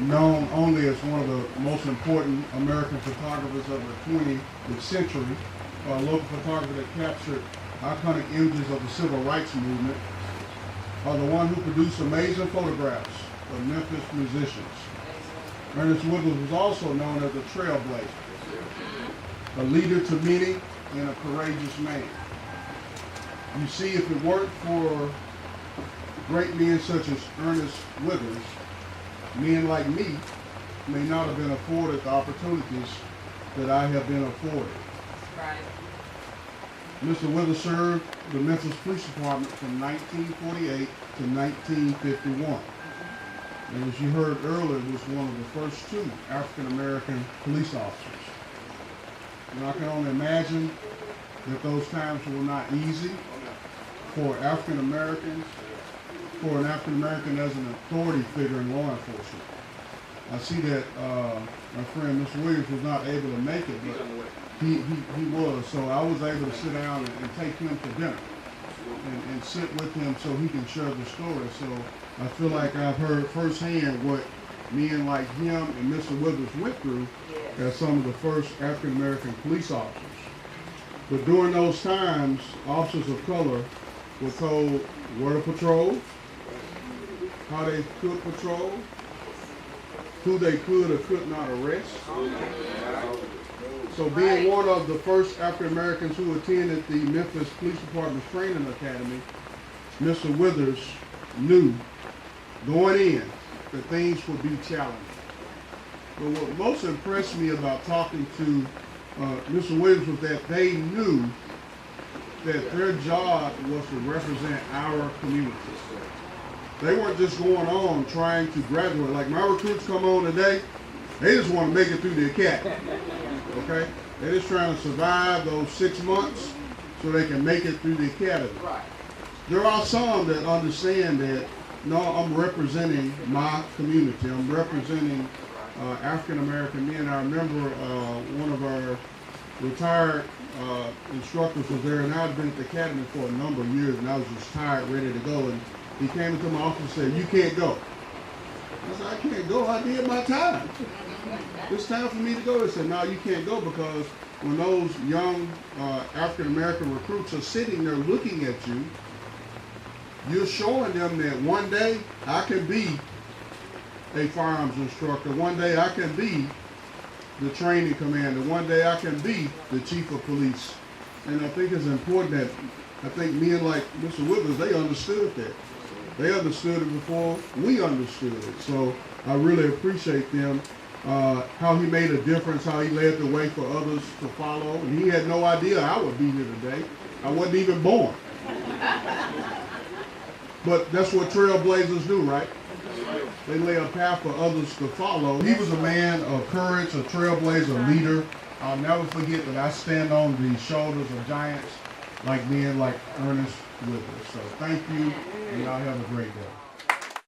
known only as one of the most important American photographers of the 20th century, a local photographer that captured iconic images of the civil rights movement, the one who produced amazing photographs of Memphis musicians. Ernest Withers was also known as a trailblazer, a leader to many, and a courageous man. You see, if it weren't for great men such as Ernest Withers, men like me may not have been afforded the opportunities that I have been afforded. Right. Mr. Withers served the Memphis Police Department from 1948 to 1951. And as you heard earlier, was one of the first two African-American police officers. And I can only imagine that those times were not easy for African-Americans, for an African-American as an authority figure in law enforcement. I see that my friend Mr. Williams was not able to make it, but he was. So I was able to sit down and take him to dinner and sit with him so he can share the story. So I feel like I've heard firsthand what men like him and Mr. Withers went through as some of the first African-American police officers. But during those times, officers of color were told where to patrol, how they could patrol, who they could or could not arrest. So being one of the first African Americans who attended the Memphis Police Department's training academy, Mr. Withers knew going in that things would be challenging. But what most impressed me about talking to Mr. Williams was that they knew that their job was to represent our communities. They weren't just going on trying to graduate. Like my recruits come on today, they just want to make it through the academy. Okay? They're just trying to survive those 6 months so they can make it through the academy. There are some that understand that, no, I'm representing my community. I'm representing African American men. I remember one of our retired instructors was there, and I'd been at the academy for a number of years, and I was just tired, ready to go. And he came into my office and said, "You can't go." I said, "I can't go. I did my time. It's time for me to go." They said, "No, you can't go, because when those young African American recruits are sitting there looking at you, you're showing them that one day I can be a firearms instructor. One day I can be the training commander. One day I can be the chief of police." And I think it's important that men like Mr. Withers, they understood that. They understood it before we understood it. So I really appreciate them, how he made a difference, how he led the way for others to follow. And he had no idea I would be here today. I wasn't even born. But that's what trailblazers do, right? They lay a path for others to follow. He was a man of courage, a trailblazer, a leader. I'll never forget that I stand on the shoulders of giants like men like Ernest Withers. So thank you, and y'all have a great day.